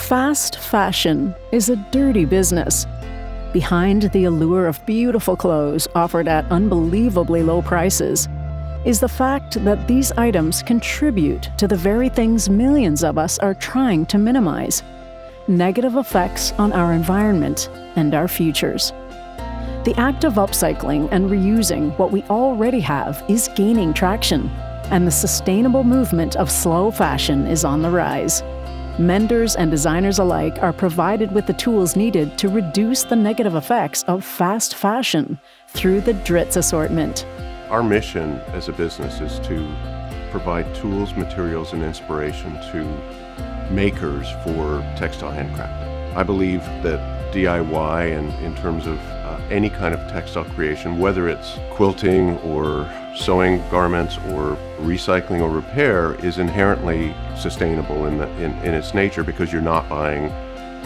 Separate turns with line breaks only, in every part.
Fast fashion is a dirty business. Behind the allure of beautiful clothes offered at unbelievably low prices is the fact that these items contribute to the very things millions of us are trying to minimize: negative effects on our environment and our futures. The act of upcycling and reusing what we already have is gaining traction, and the sustainable movement of slow fashion is on the rise. Menders and designers alike are provided with the tools needed to reduce the negative effects of fast fashion through the Dritz assortment.
Our mission as a business is to provide tools, materials, and inspiration to makers for textile handcrafting. I believe that DIY and in terms of any kind of textile creation, whether it's quilting or sewing garments or recycling or repair, is inherently sustainable in its nature because you're not buying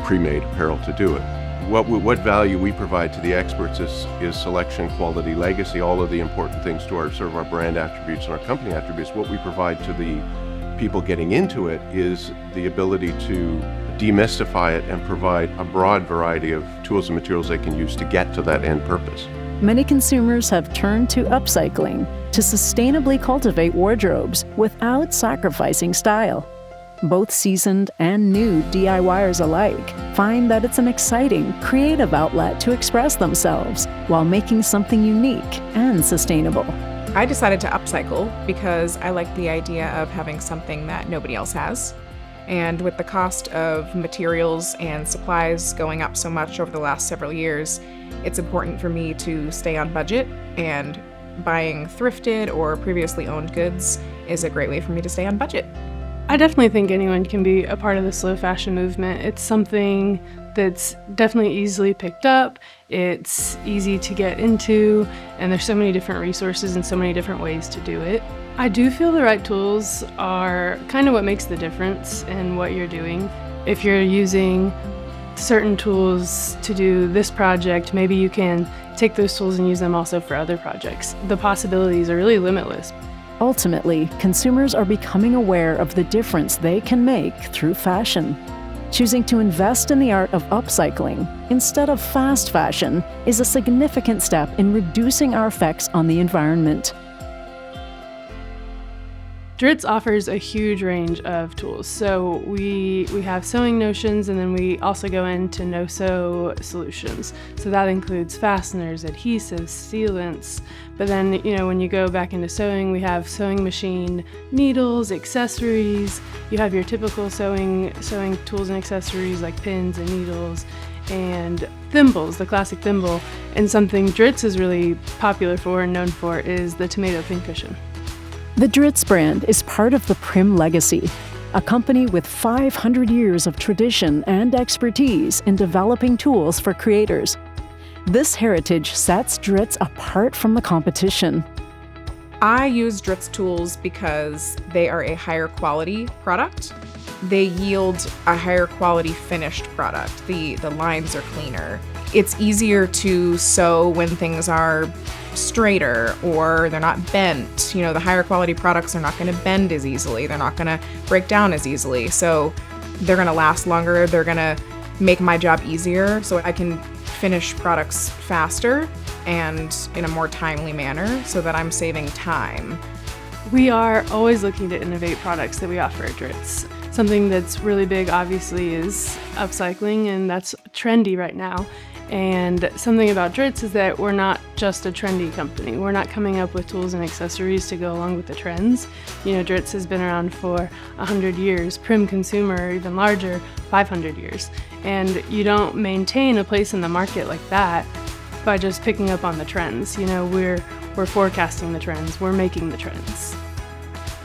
pre-made apparel to do it. What value we provide to the experts is selection, quality, legacy, all of the important things to our sort of our brand attributes and our company attributes. What we provide to the people getting into it is the ability to demystify it and provide a broad variety of tools and materials they can use to get to that end purpose.
Many consumers have turned to upcycling to sustainably cultivate wardrobes without sacrificing style. Both seasoned and new DIYers alike find that it's an exciting, creative outlet to express themselves while making something unique and sustainable.
I decided to upcycle because I like the idea of having something that nobody else has. And with the cost of materials and supplies going up so much over the last several years, it's important for me to stay on budget, and buying thrifted or previously owned goods is a great way for me to stay on budget.
I definitely think anyone can be a part of the slow fashion movement. It's something that's definitely easily picked up, it's easy to get into, and there's so many different resources and so many different ways to do it. I do feel the right tools are kind of what makes the difference in what you're doing. If you're using certain tools to do this project, maybe you can take those tools and use them also for other projects. The possibilities are really limitless.
Ultimately, consumers are becoming aware of the difference they can make through fashion. Choosing to invest in the art of upcycling instead of fast fashion is a significant step in reducing our effects on the environment.
Dritz offers a huge range of tools. So we have sewing notions, and then we also go into no-sew solutions. So that includes fasteners, adhesives, sealants. But then, when you go back into sewing, we have sewing machine needles, accessories. You have your typical sewing tools and accessories like pins and needles, and thimbles, the classic thimble. And something Dritz is really popular for and known for is the tomato pincushion.
The Dritz brand is part of the Prim legacy, a company with 500 years of tradition and expertise in developing tools for creators. This heritage sets Dritz apart from the competition.
I use Dritz tools because they are a higher quality product. They yield a higher quality finished product. The lines are cleaner. It's easier to sew when things are straighter or they're not bent. The higher quality products are not going to bend as easily. They're not going to break down as easily. So they're going to last longer. They're going to make my job easier so I can finish products faster and in a more timely manner so that I'm saving time.
We are always looking to innovate products that we offer at Dritz. Something that's really big, obviously, is upcycling, and that's trendy right now. And something about Dritz is that we're not just a trendy company. We're not coming up with tools and accessories to go along with the trends. Dritz has been around for 100 years, Prim Consumer, even larger, 500 years. And you don't maintain a place in the market like that by just picking up on the trends. We're forecasting the trends, we're making the trends.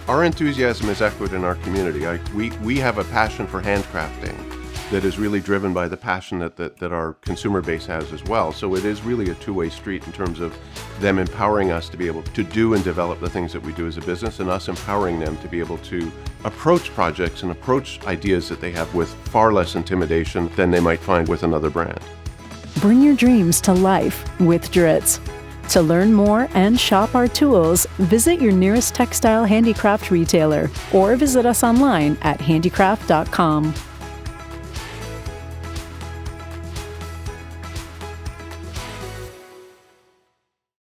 Our enthusiasm is echoed in our community. We have a passion for handcrafting that is really driven by the passion that our consumer base has as well. So it is really a two-way street in terms of them empowering us to be able to do and develop the things that we do as a business, and us empowering them to be able to approach projects and approach ideas that they have with far less intimidation than they might find with another brand.
Bring your dreams to life with Dritz. To learn more and shop our tools, visit your nearest textile handicraft retailer or visit us online at handicraft.com.